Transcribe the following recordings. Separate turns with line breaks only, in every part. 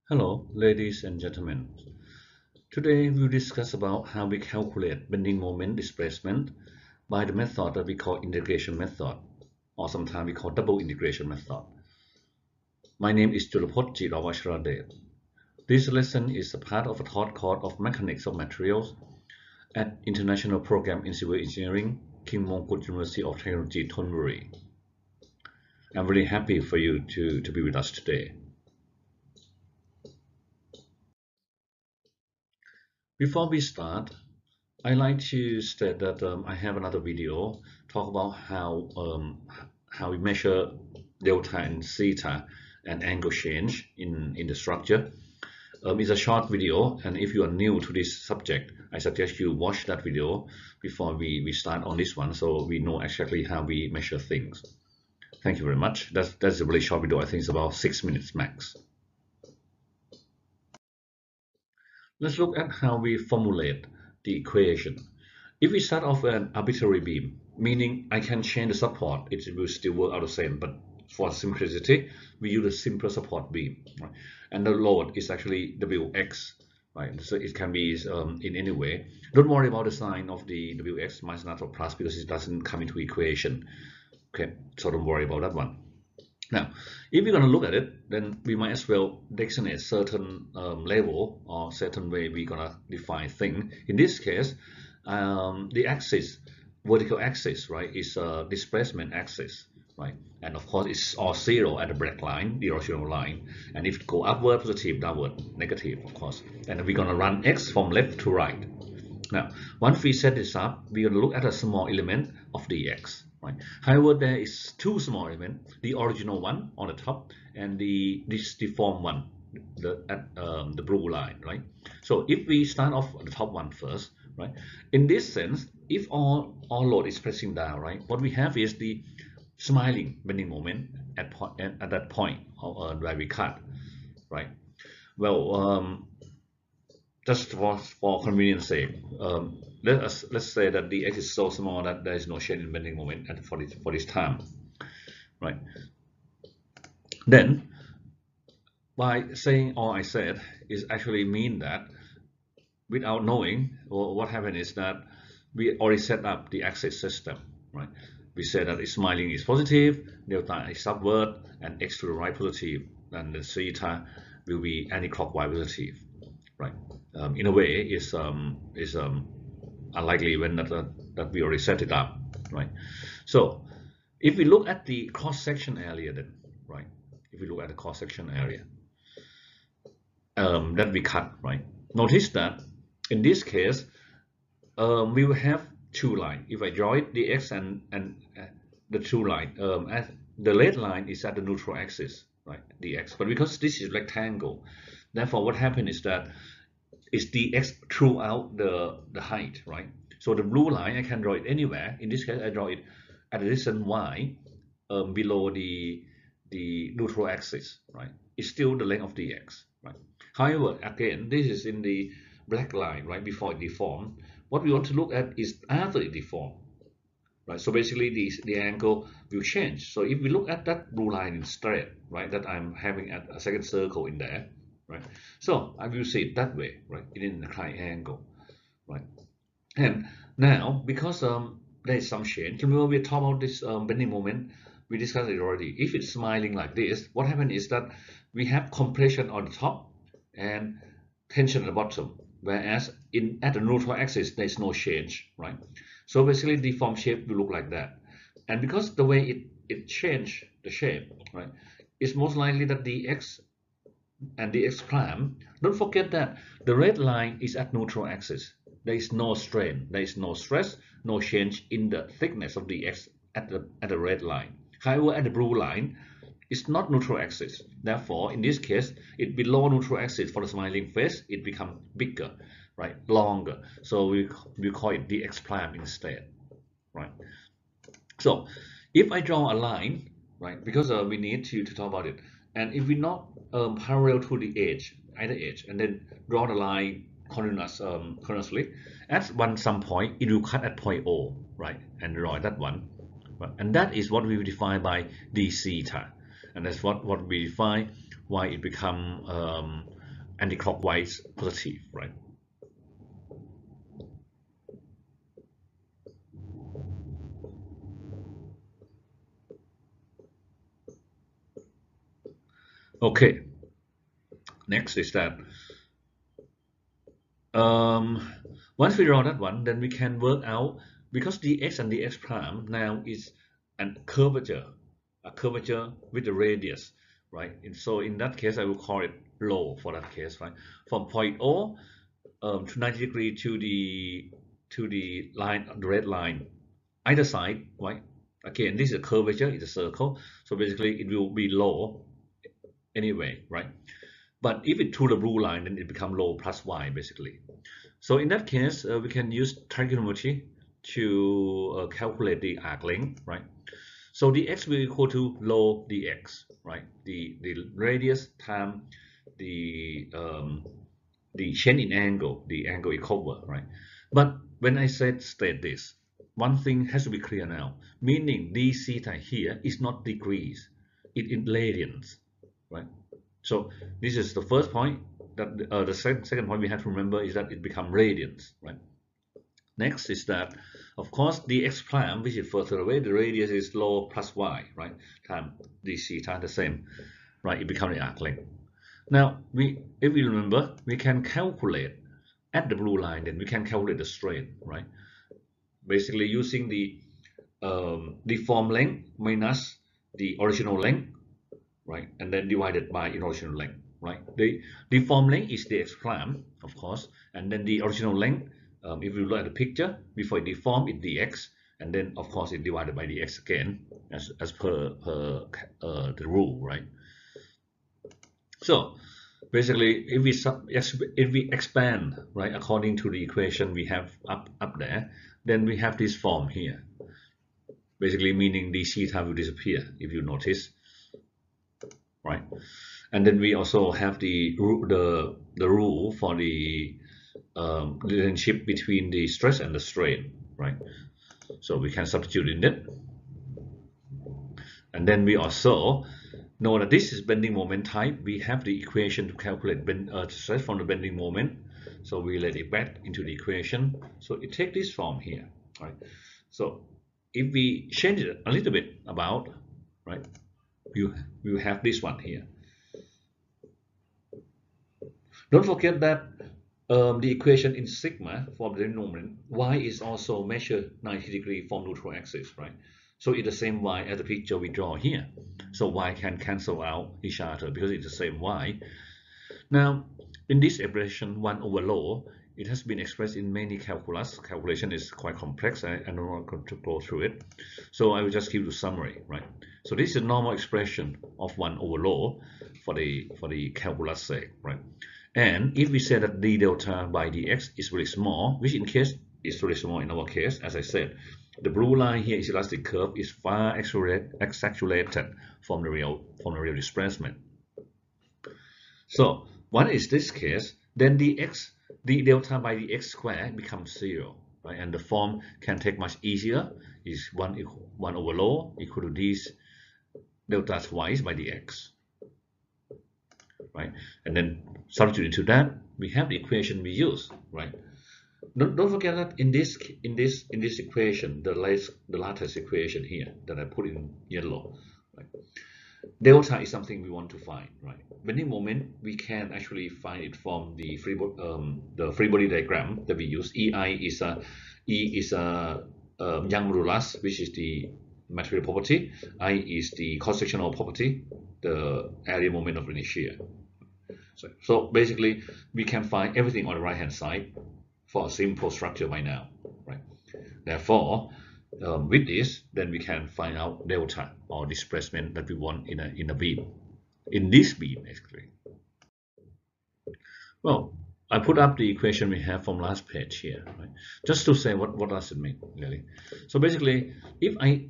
Hello, ladies and gentlemen. Today we'll discuss about how we calculate bending moment displacement by the method that we call integration method, or sometimes we call double integration method. My name is Julapot Jirawashrade. This lesson is a part of a third course of Mechanics of Materials at International Program in Civil Engineering, King Mongkut University of Technology, Thonburi. I'm really happy for you to be with us today. Before we start, I like to state that I have another video talk about how we measure delta and theta and angle change in the structure. It's a short video, and if you are new to this subject, I suggest you watch that video before we start on this one, so we know exactly how we measure things. Thank you very much. That's a really short video. I think it's about 6 minutes max. Let's look at how we formulate the equation. If we start off an arbitrary beam, meaning I can change the support, it will still work out the same, but for simplicity, we use a simple support beam, right? And the load is actually Wx, right? So it can be in any way. Don't worry about the sign of the Wx minus not or plus because it doesn't come into equation. Okay, so don't worry about that one. Now, if we're going to look at it, then we might as well designate certain level or certain way we're going to define thing. In this case, the axis, vertical axis, right, is a displacement axis, right? And of course, it's all zero at the black line, the original line. And if it go upward, positive, downward, negative, of course. And we're going to run x from left to right. Now, once we set this up, we're going to look at a small element of the x. Right. However, there is two small elements: the original one on the top and this deformed one, the blue line, right? So if we start off the top one first, right? In this sense, if all load is pressing down, right, what we have is the smiling bending moment at that point where we cut, right? Well, just for convenience sake, let's say that the x is so small that there is no change in bending moment for this time, right? Then by saying all I said is actually mean that without knowing, or what happened is that we already set up the axis system, right? We said that smiling is positive, delta is upward, and x to the right positive, and the theta will be anti-clockwise positive, right? In a way, is unlikely when that we already set it up, right? So if we look at the cross-section area, then, right? If we look at the cross-section area that we cut, right? Notice that in this case, we will have two lines. If I draw it, the x and the two line, the red line is at the neutral axis, right? The x, but because this is rectangle, therefore what happened is that is the x throughout the height, right? So the blue line I can draw it anywhere. In this case, I draw it at a distance y below the neutral axis, right? It's still the length of the x, right? However, again, this is in the black line, right, before it deformed. What we want to look at is after it deformed, right? So basically, the angle will change. So if we look at that blue line instead, right, that I'm having at a second circle in there, right? So I will see it that way, right, in a triangle, right? And now, because there is some change, remember we talked about this bending moment, we discussed it already. If it's smiling like this, what happens is that we have compression on the top and tension at the bottom, whereas at the neutral axis, there's no change, right? So basically, the deform shape will look like that. And because the way it changed the shape, right, it's most likely that the x and the x prime, don't forget that the red line is at neutral axis. There is no strain, there is no stress, no change in the thickness of the x at the red line. However, at the blue line, it's not neutral axis. Therefore, in this case, it below neutral axis for the smiling face, it becomes bigger, right, longer. So we call it the x prime instead, right? So if I draw a line, right, because we need to talk about it, and if we not parallel to the edge, either edge, and then draw the line continuously, at some point it will cut at point O, right, and draw that one, right? And that is what we define by d theta, and that's what we define why it become anti-clockwise positive, right? Okay, next is that um, once we draw that one, then we can work out, because dx and dx prime now is a curvature with the radius, right? And so in that case, I will call it low for that case, right? From point O to 90 degree to the line, the red line, either side, right? Again, this is a curvature, it's a circle, so basically it will be low anyway, right? But if it to the blue line, then it become low plus y basically. So in that case, we can use trigonometry to calculate the arc length, right? So dx will equal to low dx, right? The radius times the change in angle, the angle it cover, right? But when I state this, one thing has to be clear now, meaning d theta here is not degrees, it in radians, right? So this is the first point. That the second point we have to remember is that it becomes radians, right? Next is that, of course, the x prime, which is further away, the radius is low plus y, right? Time d theta the same, right? It becomes the arc length. Now, if we remember, we can calculate at the blue line, then we can calculate the strain, right? Basically using the deformed length minus the original length, right? And then divided by original length, right? The deformed length is the x prime, of course, and then the original length, if you look at the picture, before it deformed, it's dx, and then of course it divided by dx again, as per the rule, right? So basically, if we expand, right, according to the equation we have up there, then we have this form here. Basically meaning the theta will disappear, if you notice, right? And then we also have the rule for the relationship between the stress and the strain, right? So we can substitute in it. And then we also know that this is bending moment type. We have the equation to calculate stress from the bending moment. So we let it back into the equation. So it takes this form here, right? So if we change it a little bit about, right, we will have this one here. Don't forget that the equation in sigma for the moment, y is also measured 90 degrees from neutral axis, right? So it's the same y as the picture we draw here. So y can cancel out each other because it's the same y. Now, in this expression, 1 over rho, it has been expressed in many calculus. Calculation is quite complex. I don't want to go through it. So I will just give you a summary, right? So this is a normal expression of 1 over rho for the calculus sake, right? And if we say that d delta by dx is very small, which in case is very small in our case, as I said, the blue line here is elastic curve is far exaggerated from the real displacement. So one is this case, then d delta by dx squared becomes 0, right? And the form can take much easier. Is 1 over rho equal to this delta twice by dx, right? And then substitute into that, we have the equation we use, right? Don't forget that in this equation, the latest equation here that I put in yellow, right? Delta is something we want to find, right? Bending moment, we can actually find it from the free body diagram that we use. E is a Young modulus, which is the material property. I is the cross-sectional property, the area moment of inertia. So basically, we can find everything on the right-hand side for a simple structure by now, right? Therefore, with this, then we can find out delta or displacement that we want in a beam, in this beam basically. Well, I put up the equation we have from last page here, right? Just to say what does it mean really. So basically, if I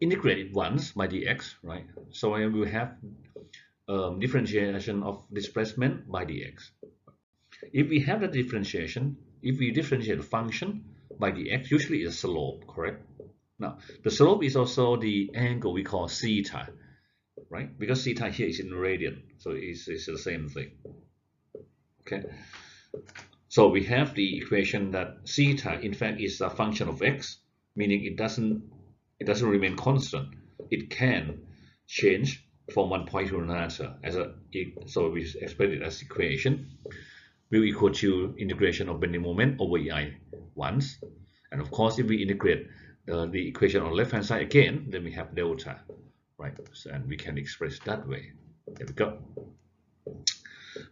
integrate it once by dx, right? So I will have differentiation of displacement by dx. If we have the differentiation, if we differentiate the function by dx, usually it's a slope, correct? Now, the slope is also the angle we call theta, right? Because theta here is in radian, so it's the same thing. Okay, so we have the equation that theta in fact is a function of x, meaning it doesn't remain constant. It can change from one point to another. So we express it as equation will equal to integration of bending moment over EI once, and of course if we integrate the equation on the left hand side again, then we have delta, right? So, and we can express that way. There we go.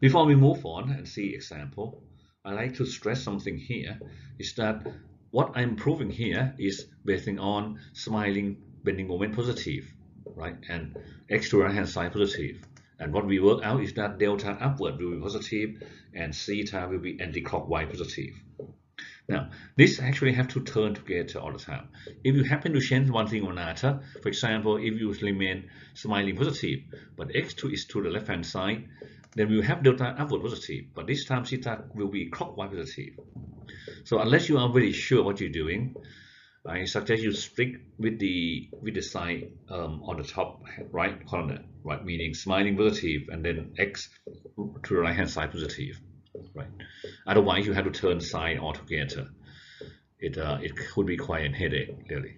Before we move on and see example, I like to stress something here is that what I'm proving here is based on smiling bending moment positive, right? And x to right hand side positive. And what we work out is that delta upward will be positive and theta will be anti-clockwise positive. Now, this actually have to turn together all the time. If you happen to change one thing or another, for example, if you remain smiling positive, but x2 is to the left hand side, then we will have delta upward positive, but this time theta will be clockwise positive. So unless you are very sure what you're doing, I suggest you stick with the sign on the top right corner, right, meaning smiling positive and then x to the right hand side positive, right? Otherwise, you have to turn sign altogether. It could be quite a headache, really.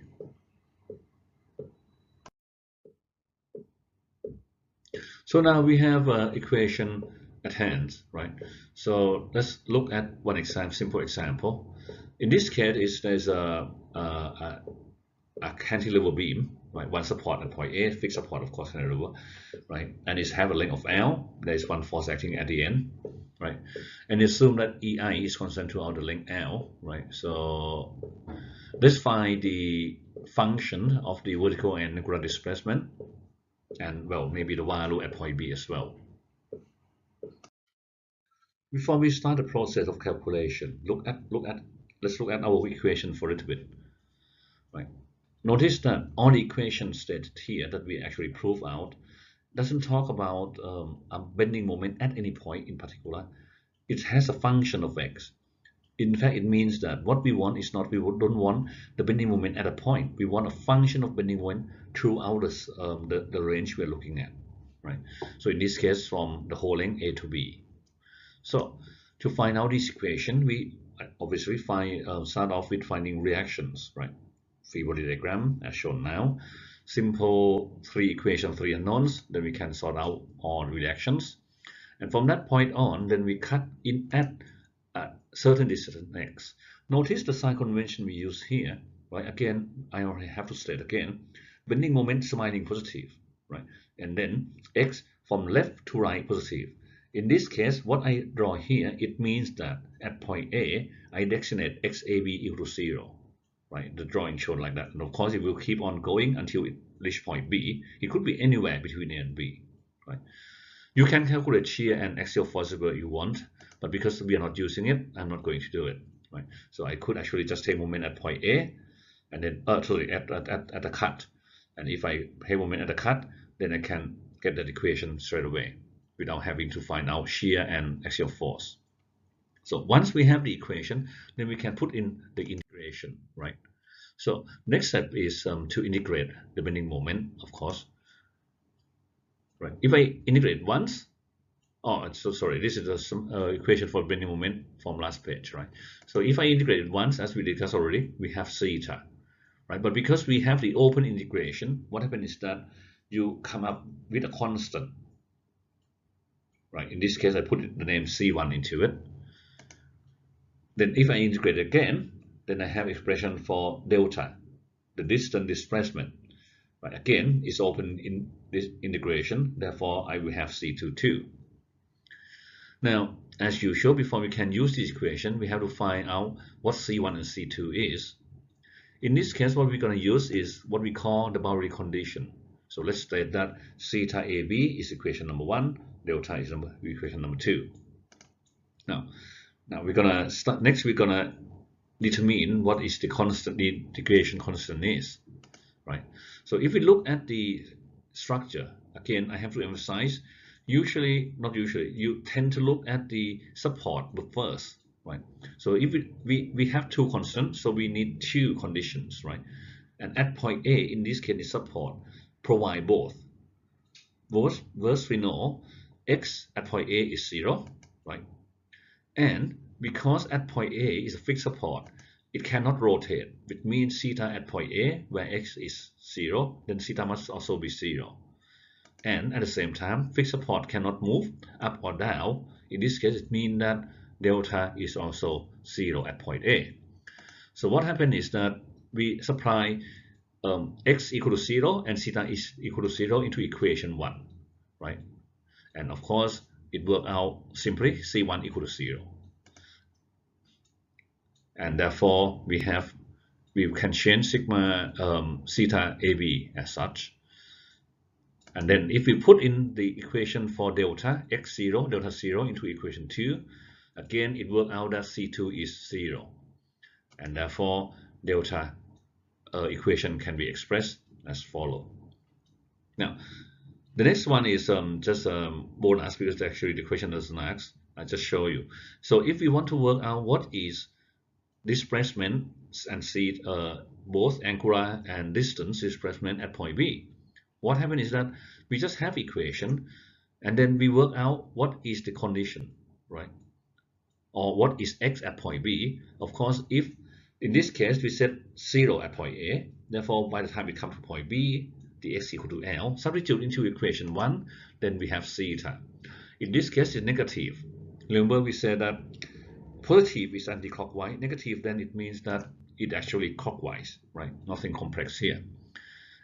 So now we have equation at hand, right? So let's look at one example, simple example. In this case, there's a cantilever beam, right? One support at point A, fixed support, of course, cantilever, right? And it's have a length of L. There is one force acting at the end, right? And assume that EI is constant throughout the length L, right? So let's find the function of the vertical and angular displacement, and well, maybe the value at point B as well. Before we start the process of calculation, let's look at our equation for a little bit, right? Notice that all the equations stated here that we actually prove out doesn't talk about a bending moment at any point in particular. It has a function of x. In fact, it means that what we want is not, we don't want the bending moment at a point. We want a function of bending moment throughout the range we're looking at, right? So in this case, from the whole length A to B. So to find out this equation, we obviously start off with finding reactions, right? Free body diagram as shown now. Simple three equations, three unknowns. Then we can sort out all reactions. And from that point on, then we cut in at certain distance x. Notice the sign convention we use here, right? Again, I already have to state again, bending moment smiling positive, right? And then x from left to right positive. In this case, what I draw here, it means that at point A, I designate xab equal to 0, right? The drawing shown like that. And of course, it will keep on going until it reaches point B. It could be anywhere between A and B, right? You can calculate shear and axial force if you want, but because we are not using it, I'm not going to do it, right? So I could actually just take moment at point A, and then sorry, at the cut. And if I take moment at the cut, then I can get that equation straight away without having to find out shear and axial force. So once we have the equation, then we can put in the integration, right? So next step is to integrate the bending moment, of course. Right. If I integrate once, oh, so sorry, this is the equation for bending moment from last page, right? So if I integrate it once, as we discussed already, we have theta, right? But because we have the open integration, what happens is that you come up with a constant, right? In this case, I put the name C1 into it. Then if I integrate again, then I have expression for delta, the distance displacement. Right? Again, it's open in this integration, therefore I will have C2 too. Now, as usual, before we can use this equation, we have to find out what C1 and C2 is. In this case, what we're going to use is what we call the boundary condition. So let's state that theta AB is equation number 1, delta is equation number 2. Now we're going to start, next we're going to determine what is the constant, the integration constant is, right? So if we look at the structure, again, I have to emphasize, not usually, you tend to look at the support first, right? So if we have two constants, so we need two conditions, right? And at point A, in this case, the support provide both. First, we know x at point A is 0, right? And because at point A is a fixed support, it cannot rotate, which means theta at point A, where x is 0, then theta must also be 0. And at the same time, fixed support cannot move up or down. In this case, it means that delta is also 0 at point A. So what happened is that we supply x equal to 0 and theta is equal to 0 into equation 1, right? And of course, it worked out simply, C1 equal to 0. And therefore, we can change sigma theta AB as such. And then if we put in the equation for delta x0, delta 0 into equation 2, again, it worked out that C2 is 0. And therefore, delta equation can be expressed as follows. Now, the next one is just bonus because actually the question doesn't ask. I just show you. So if we want to work out what is displacement and see both angular and distance displacement at point B, what happens is that we just have equation and then we work out what is the condition, right? Or what is x at point B. Of course, if in this case we set 0 at point A, therefore by the time we come to point B, the x equal to L, substitute into equation 1, then we have theta. In this case, it's negative. Remember we said that positive is anti-clockwise, negative then it means that it actually clockwise, right? Nothing complex here.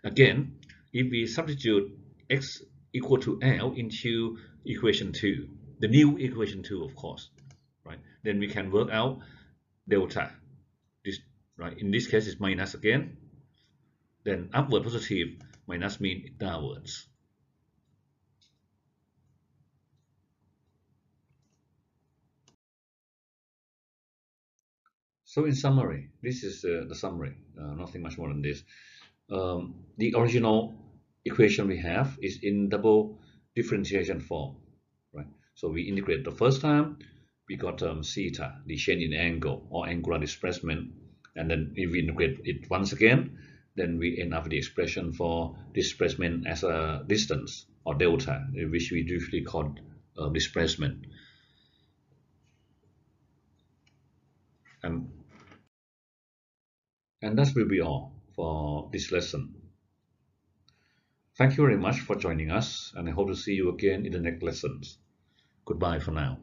Again, if we substitute x equal to L into equation 2, the new equation 2 of course, right? Then we can work out delta. This, right? In this case, it's minus again. Then upward positive minus means downwards. So in summary, this is the summary. Nothing much more than this. The original equation we have is in double differentiation form, right? So we integrate the first time, we got theta, the change in angle or angular displacement, and then if we integrate it once again, then we end up with the expression for displacement as a distance or delta, which we usually call displacement. And that will be all for this lesson. Thank you very much for joining us, and I hope to see you again in the next lessons. Goodbye for now.